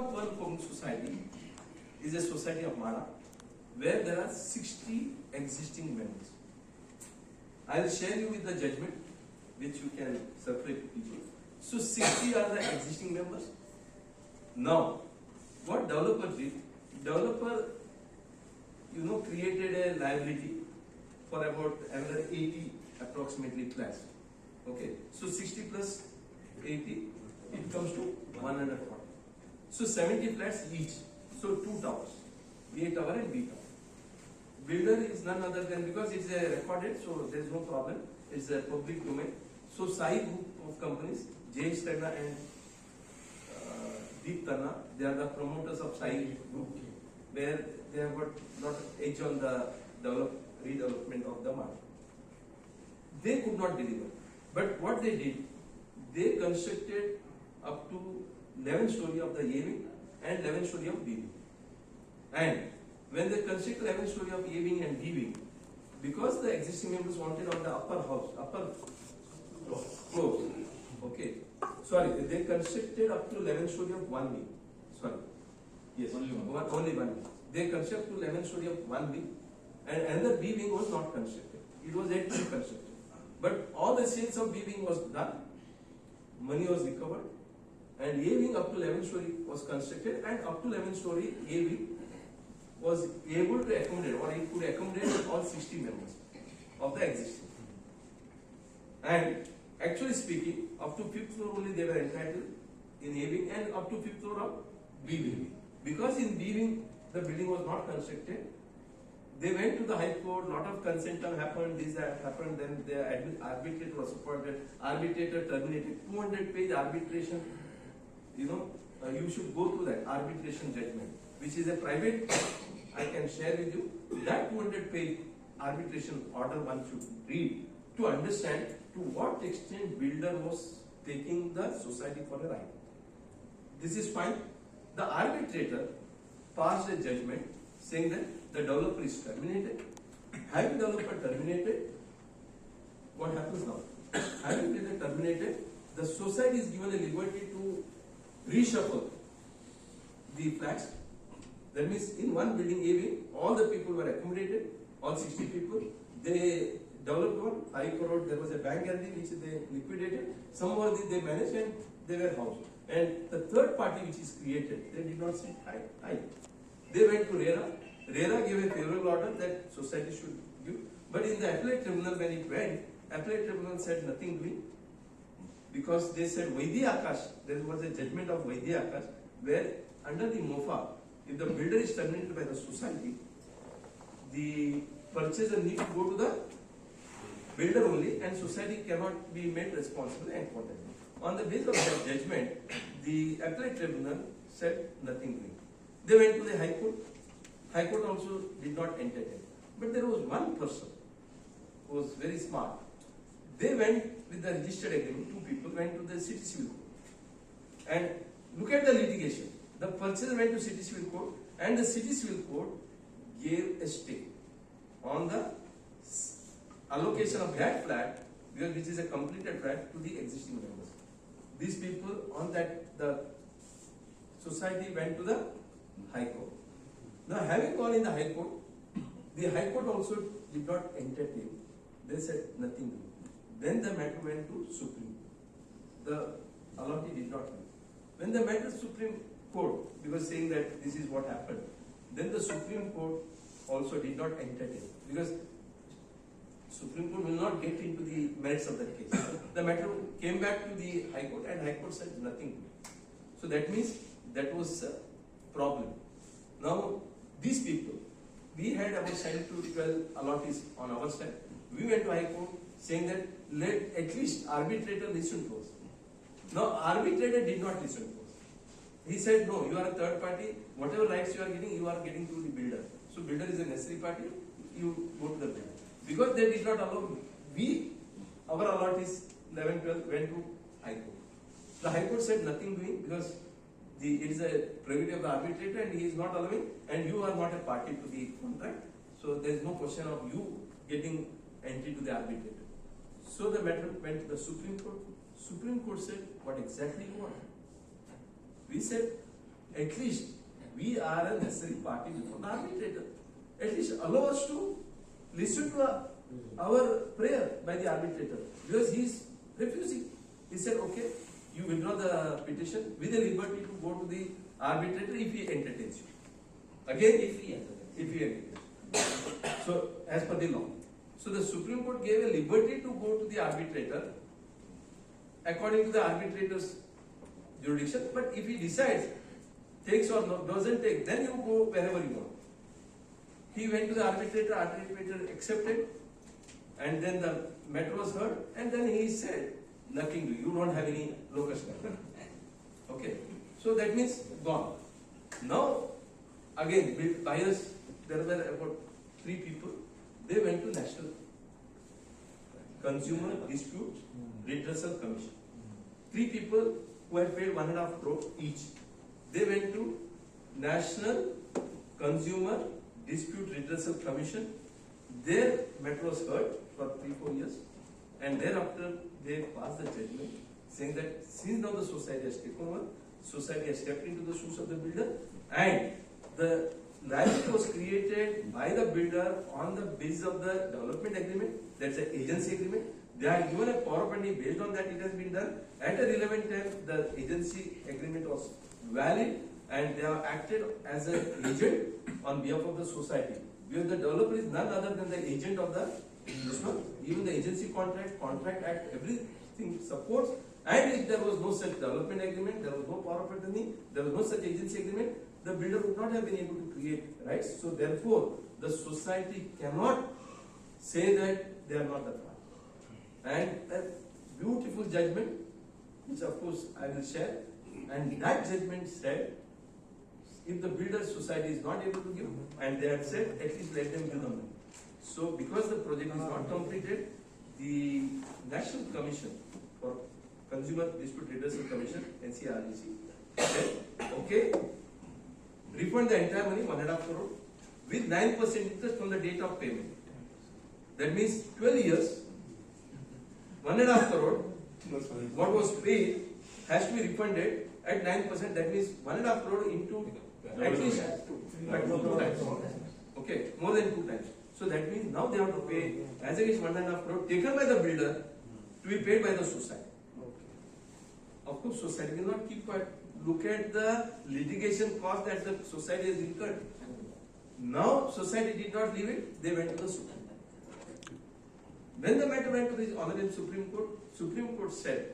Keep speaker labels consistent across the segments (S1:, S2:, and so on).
S1: One Home Society is a society of Mara where there are 60 existing members. I will share you with the judgment which you can separate to people. So 60 are the existing members. Now, what developer did? Developer, created a liability for about another 80 approximately flats. Okay, so 60 plus 80, it comes to 140. So 70 flats each. So 2 towers, A tower and B tower. Builder is none other than, because it's a recorded, so there is no problem. It's a public domain. So Sai group of companies, Jayesh Tanna and Deep Tanna, they are the promoters of Sai group, where they have got lot of edge on the redevelopment of the market. They could not deliver. But what they did, they constructed up to 11 story of the A wing and 11 story of B wing. And when they constructed 11 story of A wing and B wing, because the existing members wanted on the upper floor, okay. Sorry, they constructed up to 11 story of one wing. Sorry, yes, only one wing. They constructed to 11 story of one wing, and another B wing was not constructed. It was yet to be constructed. But all the sales of B wing was done, money was recovered, and A wing up to 11 story was constructed, and up to 11 story A wing was able to accommodate, or it could accommodate all 60 members of the existing. And actually speaking, up to 5th floor only they were entitled in A wing, and up to 5th floor of B wing. Because in B wing the building was not constructed, they went to the High Court, lot of consent happened, this happened, then the arbitrator was appointed, arbitrator terminated, 200-page arbitration, you should go through that arbitration judgment, which is a private, I can share with you, that 200-page arbitration order one should read to understand to what extent builder was taking the society for a ride. This is fine. The arbitrator passed a judgment saying that the developer is terminated. Having developer terminated, what happens now? Having builder terminated, the society is given a liberty to reshuffle the flats. That means in one building A wing, all the people were accommodated, all 60 people. They developed one, 5 crore, there was a bank guarantee which they liquidated. Somehow they managed and they were housed. And the third party which is created, they did not say hi. They went to RERA. RERA gave a favorable order that society should give. But in the appellate tribunal, when it went, appellate tribunal said nothing doing. Because they said Vaidya Akash, there was a judgment of Vaidya Akash, where under the MOFA, if the builder is terminated by the society, the purchaser needs to go to the builder only, and society cannot be made responsible and for that. On the basis of that judgment, the appellate tribunal said nothing doing. They went to the High Court. High Court also did not entertain. But there was one person who was very smart. They went with the registered agreement, 2 people went to the City Civil Court. And look at the litigation. The purchaser went to City Civil Court, and the City Civil Court gave a stay on the allocation of that flat, which is a completed flat, to the existing members. These people on that, the society went to the High Court. Now, having gone in the High Court, the High Court also did not entertain. They said nothing. Then the matter went to Supreme. The allotee did not win. When the matter Supreme Court, because saying that this is what happened, then the Supreme Court also did not entertain, because Supreme Court will not get into the merits of the case. The matter came back to the High Court, and High Court said nothing. So that means that was a problem. Now, these people, we had about 10 to 12 allottees on our side. We went to High Court saying that let at least arbitrator listen to us. Now, arbitrator did not listen to us. He said, no, you are a third party, whatever rights you are getting to the builder. So builder is a necessary party, you go to the builder. Because they did not allow, our allottees 11, 12 went to High Court. The High Court said nothing doing, because it is a prerogative of the arbitrator and he is not allowing, and you are not a party to the contract. So there is no question of you getting entry to the arbitrator. So the matter went to the Supreme Court. Supreme Court said, what exactly you want? We said, at least we are a necessary party before the arbitrator. At least allow us to listen to our prayer by the arbitrator, because he is refusing. He said, okay, you withdraw the petition with the liberty to go to the arbitrator if he entertains you. Again, if he entertains. So, as per the law. So, the Supreme Court gave a liberty to go to the arbitrator according to the arbitrator's jurisdiction, but if he decides, takes or doesn't take, then you go wherever you want. He went to the arbitrator accepted, and then the matter was heard, and then he said, nothing to you, don't have any locus standi. Okay, so that means gone. Now, again, by us, there were about 3 people, they went to National Consumer Dispute Redressal Commission. 3 people who had paid 1.5 crore each. They went to National Consumer Dispute Redressal Commission. Their matter was heard for 3-4 years, and thereafter they passed the judgment saying that since now the society has taken over, society has stepped into the shoes of the builder, and the liability was created by the builder on the basis of the development agreement, that's an agency agreement. They are given a power of attorney based on that it has been done. At a relevant time, the agency agreement was valid, and they have acted as an agent on behalf of the society. Because the developer is none other than the agent of the investment. Even the agency contract act, everything supports. And if there was no such development agreement, there was no power of attorney, there was no such agency agreement, the builder would not have been able to create rights. So therefore, the society cannot say that they are not the party. And a beautiful judgment, which of course I will share, and that judgment said, if the builder society is not able to give, and they had said, at least let them give the money. So because the project is not completed, the National Commission for Consumer Dispute Redressal Commission, NCRDC, said, okay, refund the entire money, 1.5 crore, with 9% interest from the date of payment. That means 12 years, 1.5 crore, what was paid has to be refunded at 9%. That means 1.5 crore into at least 2 times. Okay, more than 2 times. So that means now they have to pay as against 1.5 crore taken by the builder to be paid by the society. Of course, society will not keep quiet. Look at the litigation cost that the society has incurred. Now, society did not leave it, they went to the Supreme Court. When the matter went to the Honorable Supreme Court said,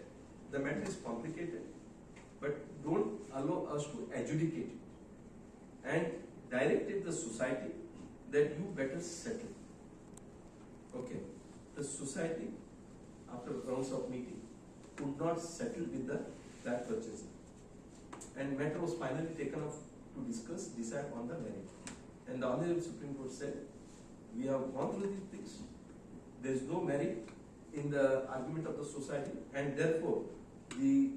S1: the matter is complicated, but don't allow us to adjudicate it, and directed the society that you better settle. Okay, the society, after rounds of meeting, could not settle with the flat purchaser, and matter was finally taken up to decide on the merit. And the Honorable Supreme Court said, we have gone through these things, there is no merit in the argument of the society, and therefore the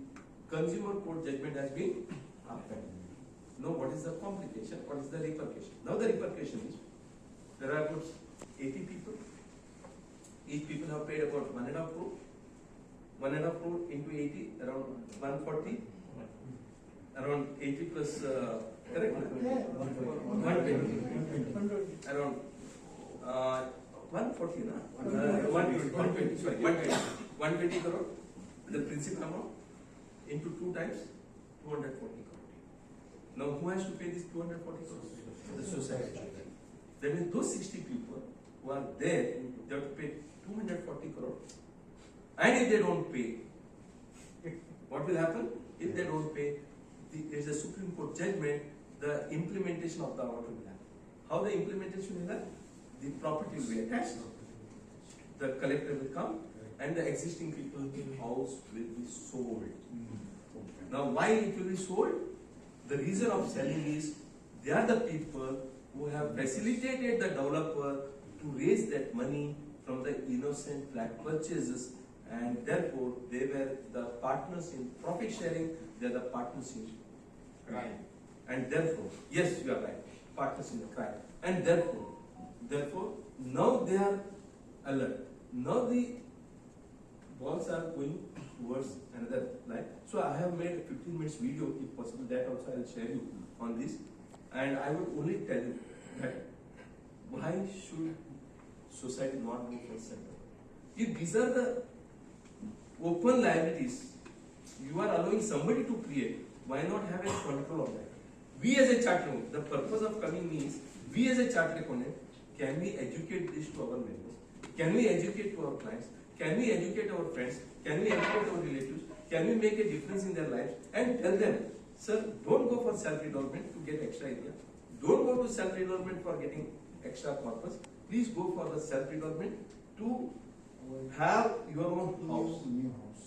S1: consumer court judgment has been upheld. Now what is the complication? What is the repercussion? Now the repercussion is, there are about 80 people. Each people have paid about 1.5 crore. 1.5 crore into 80, around 140. Around 80 plus, correct? 120. Around 140, na? 120, sorry, 120 crore, the principal amount, into 2 times, 240 crore. Now, who has to pay this 240 crore? The society. That means those 60 people who are there, they have to pay 240 crore. And if they don't pay, what will happen? If they don't pay, there is a Supreme Court judgment, the implementation of the order will happen. How the implementation will happen? The property will be attached, the collector will come, and the existing people's house will be sold. Now, why it will be sold? The reason of selling is, they are the people who have facilitated the developer to raise that money from the innocent flat purchases, and therefore they were the partners in profit sharing, they are the partners in crime. And therefore, yes, you are right, partners in the crime. And therefore, now they are alert. Now the balls are going towards another line. So I have made a 15 minutes video, if possible, that also I will share you on this. And I would only tell you that why should society not go for center? If these are the open liabilities you are allowing somebody to create, why not have a control of that? We as a chartered accountant, the purpose of coming means, we as a chartered accountant, can we educate this to our members? Can we educate to our clients? Can we educate our friends? Can we educate our relatives? Can we make a difference in their lives? And tell them, sir, don't go for self-development to get extra income. Don't go to self-development for getting extra purpose. Please go for the self-development to have your own house.